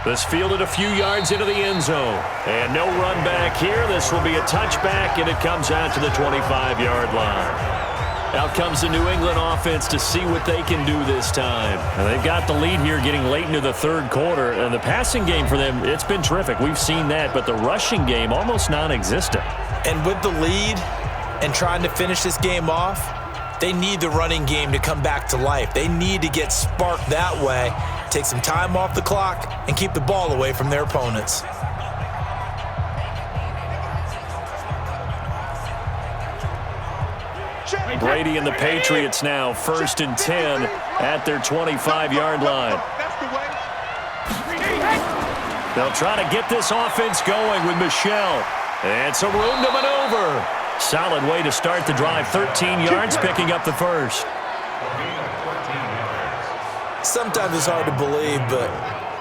This fielded a few yards into the end zone. And no run back here. This will be a touchback, and it comes out to the 25-yard line. Out comes the New England offense to see what they can do this time. And they've got the lead here getting late into the 3rd quarter. And the passing game for them, it's been terrific. We've seen that. But the rushing game, almost non-existent. And with the lead and trying to finish this game off, they need the running game to come back to life. They need to get sparked that way, take some time off the clock, and keep the ball away from their opponents. Brady and the Patriots now 1st and 10 at their 25-yard line. They'll try to get this offense going with Michel. And some room to maneuver. Solid way to start the drive. 13 yards, picking up the 1st. Sometimes it's hard to believe, but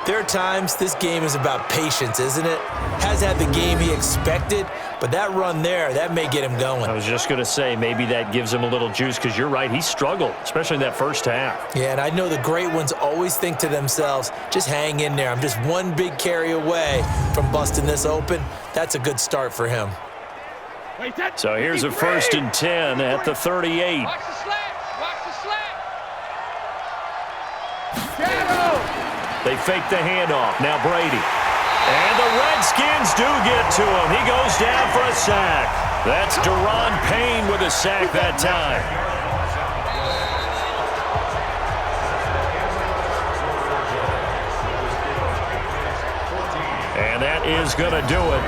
there are times this game is about patience, isn't it? Has had the game he expected, but that run there, that may get him going. I was just going to say, maybe that gives him a little juice, because you're right, he struggled, especially in that first half. Yeah, and I know the great ones always think to themselves, just hang in there. I'm just one big carry away from busting this open. That's a good start for him. So here's a 1st and 10 at the 38. Watch the slant. Watch the slant. Shadow. They fake the handoff. Now Brady. And the Redskins do get to him. He goes down for a sack. That's Deron Payne with a sack that time. And that is going to do it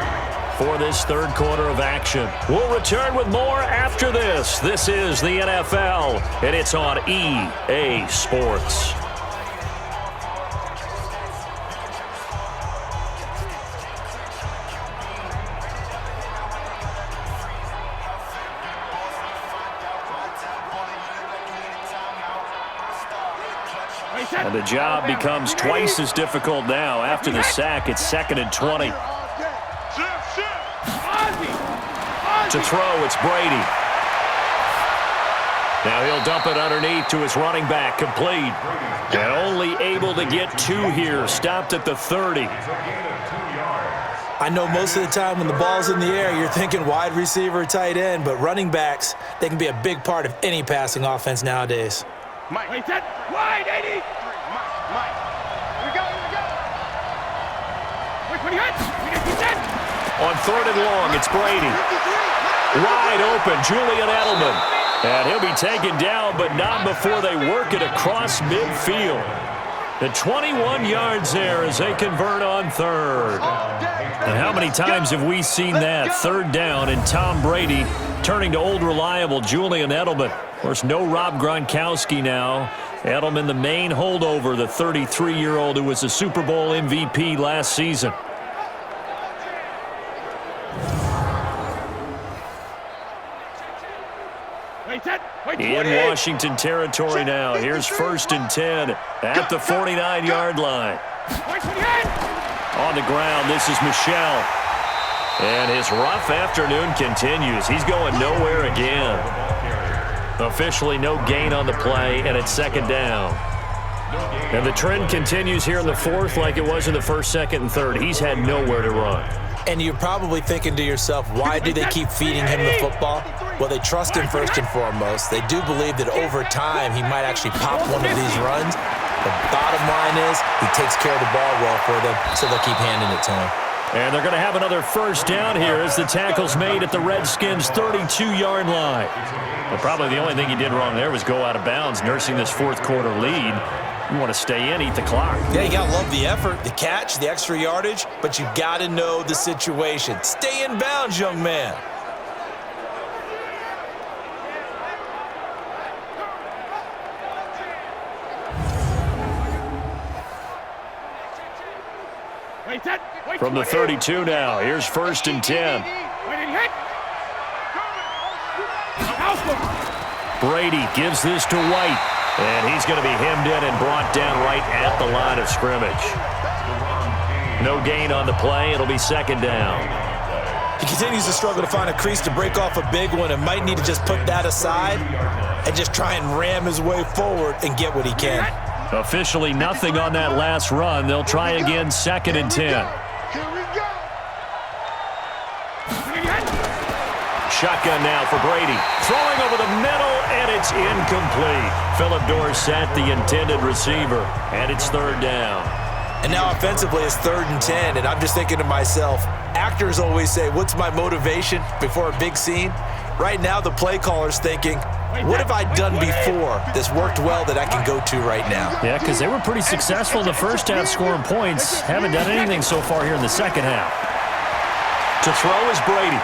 for this 3rd quarter of action. We'll return with more after this. This is the NFL, and it's on EA Sports. And the job becomes twice as difficult now. After the sack, it's 2nd and 20. To throw, it's Brady. Now he'll dump it underneath to his running back, complete. And only able to get 2 here, stopped at the 30. I know most of the time when the ball's in the air, you're thinking wide receiver, tight end, but running backs, they can be a big part of any passing offense nowadays. Mike, wait, set, wide, 80. Mike, here we go, here we go. Wait, 20 hits, we get you set. On 3rd and long, it's Brady. Wide open, Julian Edelman. And he'll be taken down, but not before they work it across midfield. The 21 yards there as they convert on 3rd. And how many times have we seen that? 3rd down and Tom Brady turning to old reliable Julian Edelman. Of course, no Rob Gronkowski now. Edelman, the main holdover, the 33-year-old who was a Super Bowl MVP last season. In Washington territory now. Here's 1st and 10 at the 49-yard line. On the ground, this is Michel. And his rough afternoon continues. He's going nowhere again. Officially no gain on the play, and it's 2nd down. And the trend continues here in the 4th like it was in the 1st, 2nd, and 3rd. He's had nowhere to run. And you're probably thinking to yourself, why do they keep feeding him the football? Well, they trust him first and foremost. They do believe that over time he might actually pop one of these runs. The bottom line is he takes care of the ball well for them, so they'll keep handing it to him. And they're going to have another 1st down here as the tackle's made at the Redskins' 32-yard line. But probably the only thing he did wrong there was go out of bounds, nursing this 4th quarter lead. You want to stay in, eat the clock. Yeah, you got to love the effort, the catch, the extra yardage, but you got to know the situation. Stay in bounds, young man. From the 32 now, here's 1st and 10. Brady gives this to White, and he's going to be hemmed in and brought down right at the line of scrimmage. No gain on the play. It'll be 2nd down. He continues to struggle to find a crease to break off a big one and might need to just put that aside and just try and ram his way forward and get what he can. Officially nothing on that last run. They'll try again, 2nd and 10. Shotgun now for Brady. Throwing over the middle, and it's incomplete. Philip Dorsett, the intended receiver, and it's 3rd down. And now offensively, it's 3rd and 10, and I'm just thinking to myself, actors always say, what's my motivation before a big scene? Right now, the play caller's thinking, what have I done before that's worked well that I can go to right now? Yeah, because they were pretty successful in the 1st half scoring points. Haven't done anything so far here in the 2nd half. To throw is Brady.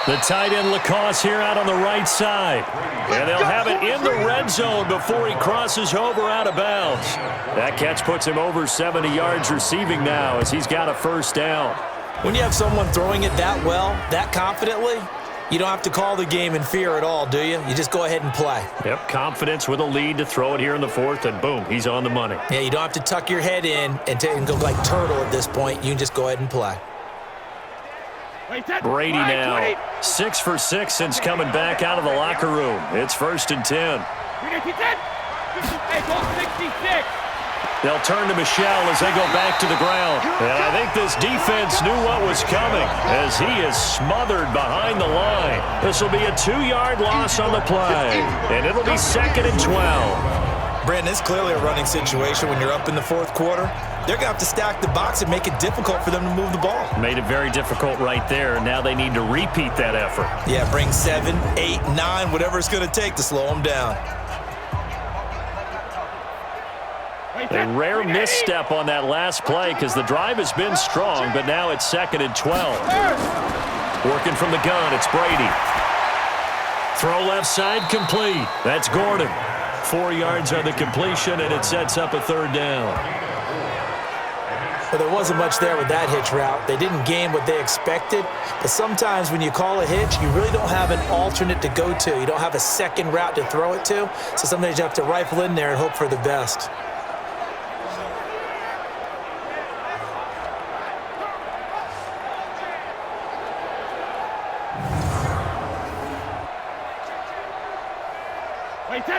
The tight end Lacoste here out on the right side. And they'll have it in the red zone before he crosses over out of bounds. That catch puts him over 70 yards receiving now as he's got a 1st down. When you have someone throwing it that well, that confidently, you don't have to call the game in fear at all, do you? You just go ahead and play. Yep, confidence with a lead to throw it here in the 4th, and boom, he's on the money. Yeah, you don't have to tuck your head in and go like turtle at this point. You can just go ahead and play. Brady now, 6 for 6 since coming back out of the locker room. It's 1st and 10. They'll turn to Michel as they go back to the ground. And I think this defense knew what was coming as he is smothered behind the line. This will be a 2-yard loss on the play, and it'll be 2nd and 12. Brandon, it's clearly a running situation when you're up in the 4th quarter. They're going to have to stack the box and make it difficult for them to move the ball. Made it very difficult right there. Now they need to repeat that effort. Yeah, bring 7, 8, 9, whatever it's going to take to slow them down. A rare misstep on that last play because the drive has been strong, but now it's 2nd and 12. Working from the gun, it's Brady. Throw left side, complete. That's Gordon. 4 yards on the completion, and it sets up a 3rd down. Well, there wasn't much there with that hitch route. They didn't gain what they expected, but sometimes when you call a hitch, you really don't have an alternate to go to. You don't have a second route to throw it to, so sometimes you have to rifle in there and hope for the best.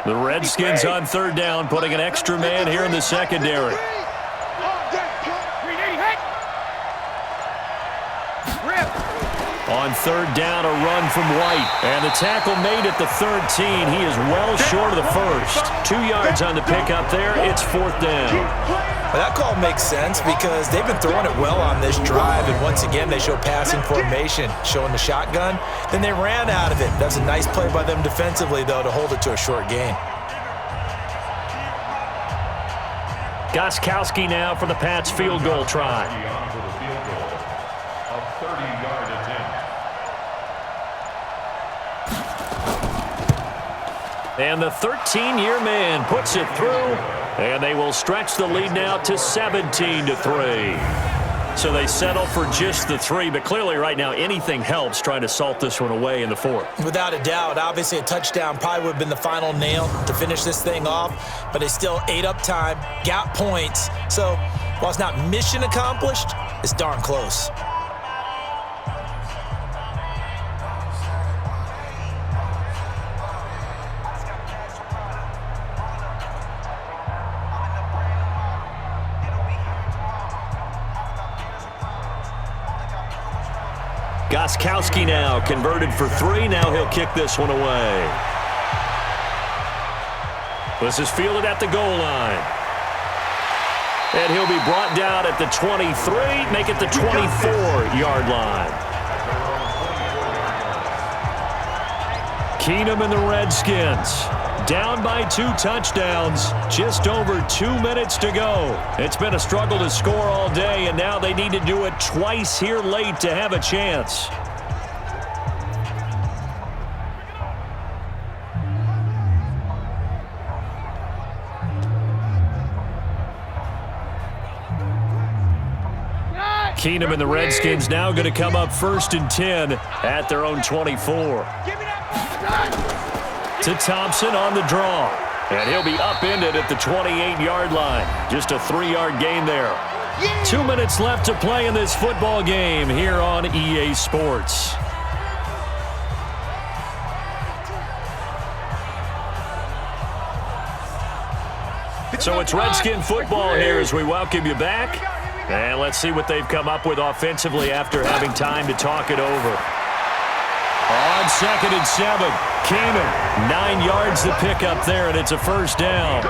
The Redskins on third down, putting an extra man here in the secondary. On third down, a run from White. And the tackle made at the 13. He is well short of the first. 2 yards on the pickup there. It's fourth down. Well, that call makes sense because they've been throwing it well on this drive, and once again they show passing formation, showing the shotgun. Then they ran out of it. That's a nice play by them defensively, though, to hold it to a short gain. Gostkowski now for the Pats field goal try. And the 13-year man puts it through, and they will stretch the lead now to 17-3. So they settle for just the 3, but clearly right now anything helps trying to salt this one away in the 4th. Without a doubt, obviously a touchdown probably would have been the final nail to finish this thing off, but they still ate up time, got points. So while it's not mission accomplished, it's darn close. Gostkowski now converted for 3. Now he'll kick this one away. This is fielded at the goal line. And he'll be brought down at the 23, make it the 24-yard line. Keenum and the Redskins down by 2 touchdowns. Just over 2 minutes to go. It's been a struggle to score all day, and now they need to do it twice here late to have a chance. Keenum and the Redskins now going to come up 1st and 10 at their own 24. To Thompson on the draw. And he'll be upended at the 28-yard line. Just a 3-yard gain there. 2 minutes left to play in this football game here on EA Sports. So it's Redskin football here as we welcome you back. And let's see what they've come up with offensively after having time to talk it over. On 2nd and 7, Keenum, 9 yards to pick up there, and it's a first down.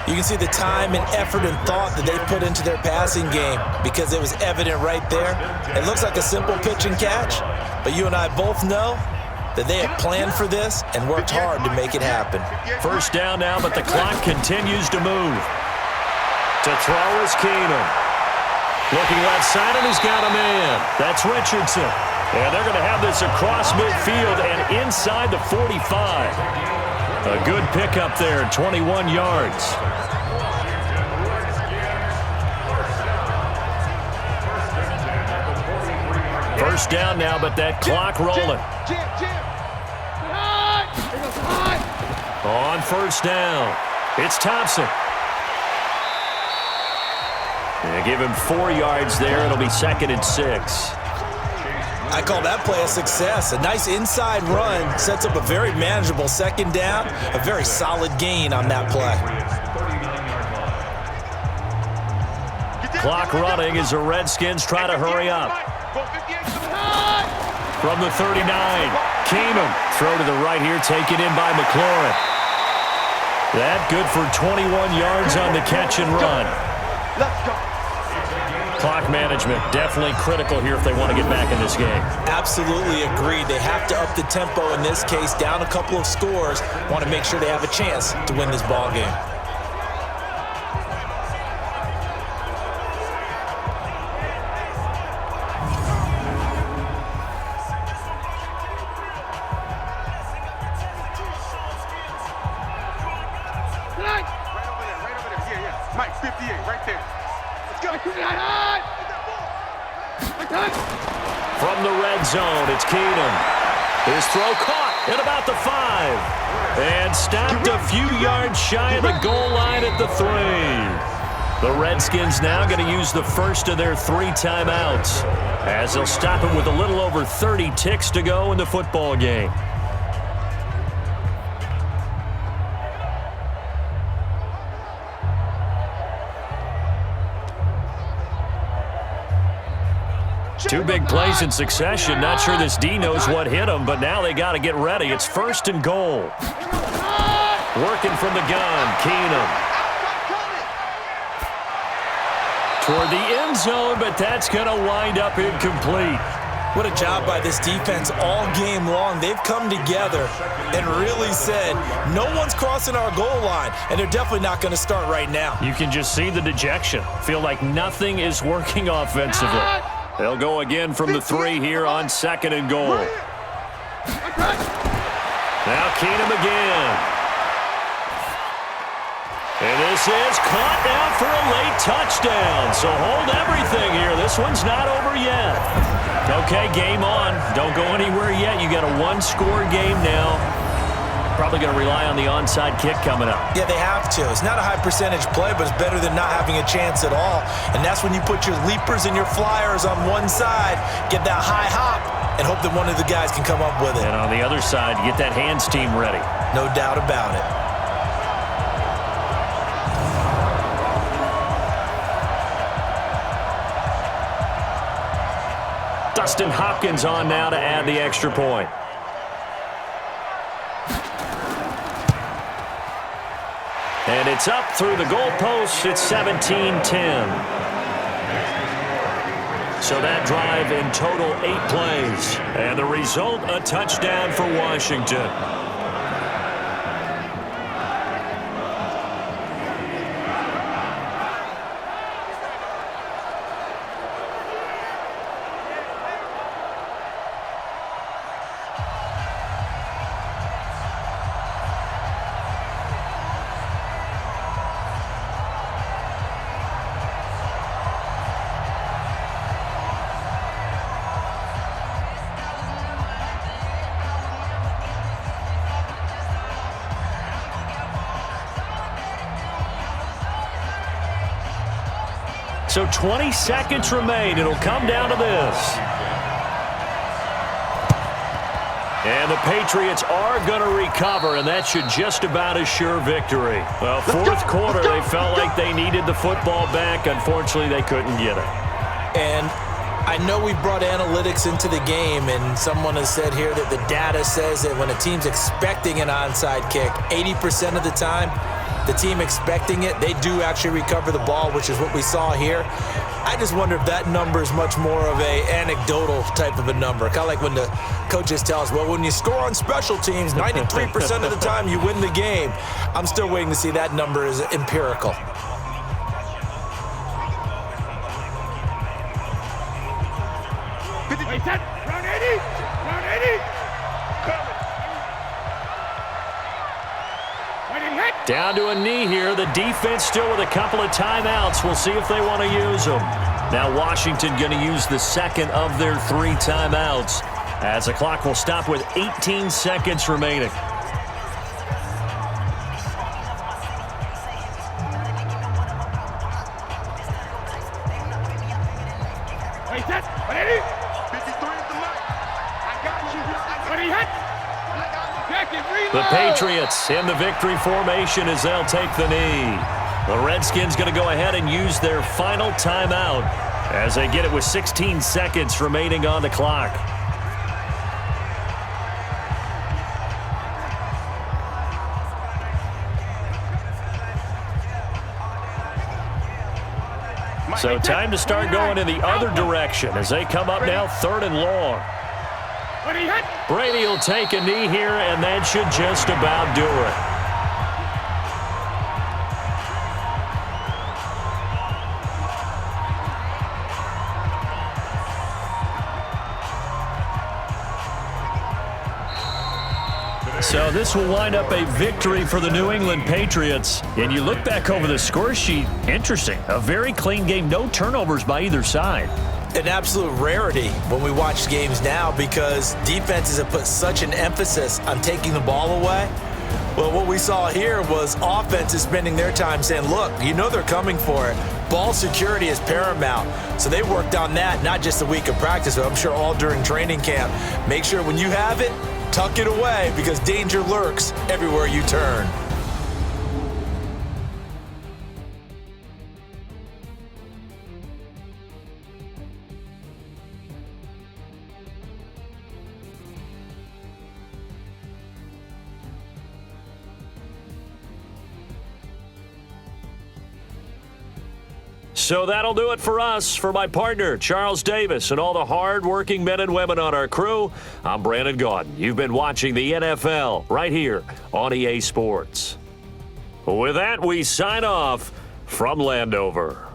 You can see the time and effort and thought that they put into their passing game because it was evident right there. It looks like a simple pitch and catch, but you and I both know that they have planned for this and worked hard to make it happen. First down now, but the clock continues to move. To throw is Keenum. Looking left side, and he's got a man. That's Richardson. And they're going to have this across midfield and inside the 45. A good pickup there, 21 yards. First down now, but that clock rolling. On first down, it's Thompson. And give him 4 yards there. It'll be 2nd and 6. I call that play a success. A nice inside run sets up a very manageable 2nd down. A very solid gain on that play. Clock running as the Redskins try to hurry up. From the 39, Keenum. Throw to the right here, taken in by McLaurin. That good for 21 yards on the catch and run. Let's go. Clock management definitely critical here if they want to get back in this game. Absolutely agreed. They have to up the tempo in this case, down a couple of scores. Want to make sure they have a chance to win this ball game. Right over there. Yeah. Mike, 58, right there. From the red zone, it's Keenum. His throw caught at about the 5. And stopped a few yards shy of the goal line at the 3. The Redskins now going to use the first of their 3 timeouts, as they'll stop it with a little over 30 ticks to go in the football game. Two big plays in succession. Not sure this D knows what hit him, but now they got to get ready. It's 1st and goal. Working from the gun, Keenum. Toward the end zone, but that's going to wind up incomplete. What a job by this defense all game long. They've come together and really said, no one's crossing our goal line, and they're definitely not going to start right now. You can just see the dejection. Feel like nothing is working offensively. They'll go again from the 3 here on 2nd and goal. Now Keenum again. And this is caught now for a late touchdown. So hold everything here. This one's not over yet. Okay, game on. Don't go anywhere yet. You got a 1-score game now. Probably going to rely on the onside kick coming up. Yeah, they have to. It's not a high percentage play, but it's better than not having a chance at all. And that's when you put your leapers and your flyers on one side, get that high hop, and hope that one of the guys can come up with it. And on the other side, get that hands team ready. No doubt about it. Dustin Hopkins on now to add the extra point. And it's up through the goalposts. It's 17-10. So that drive in total 8 plays. And the result, a touchdown for Washington. So 20 seconds remain. It'll come down to this. And the Patriots are going to recover, and that should just about assure victory. Well, 4th quarter, they felt like they needed the football back. Unfortunately, they couldn't get it. And I know we brought analytics into the game, and someone has said here that the data says that when a team's expecting an onside kick, 80% of the time, the team expecting it, they do actually recover the ball, which is what we saw here. I just wonder if that number is much more of a anecdotal type of a number. Kind of like when the coaches tell us, well, when you score on special teams, 93% of the time you win the game. I'm still waiting to see that number is empirical. Round 80! Round 80! Down to a knee here. The defense still with a couple of timeouts. We'll see if they want to use them. Now Washington going to use the 2nd of their 3 timeouts, as the clock will stop with 18 seconds remaining. Wait, that's 180! 53 at the mark. I got you. What do you hit? The Patriots in the victory formation as they'll take the knee. The Redskins going to go ahead and use their final timeout as they get it with 16 seconds remaining on the clock. So time to start going in the other direction as they come up now 3rd and long. Brady will take a knee here, and that should just about do it. So this will wind up a victory for the New England Patriots. And you look back over the score sheet, interesting. A very clean game, no turnovers by either side. An absolute rarity when we watch games now because defenses have put such an emphasis on taking the ball away. Well, what we saw here was offenses spending their time saying, look, you know they're coming for it. Ball security is paramount. So they worked on that, not just a week of practice, but I'm sure all during training camp. Make sure when you have it, tuck it away because danger lurks everywhere you turn. So that'll do it for us. For my partner, Charles Davis, and all the hard-working men and women on our crew, I'm Brandon Gaudin. You've been watching the NFL right here on EA Sports. With that, we sign off from Landover.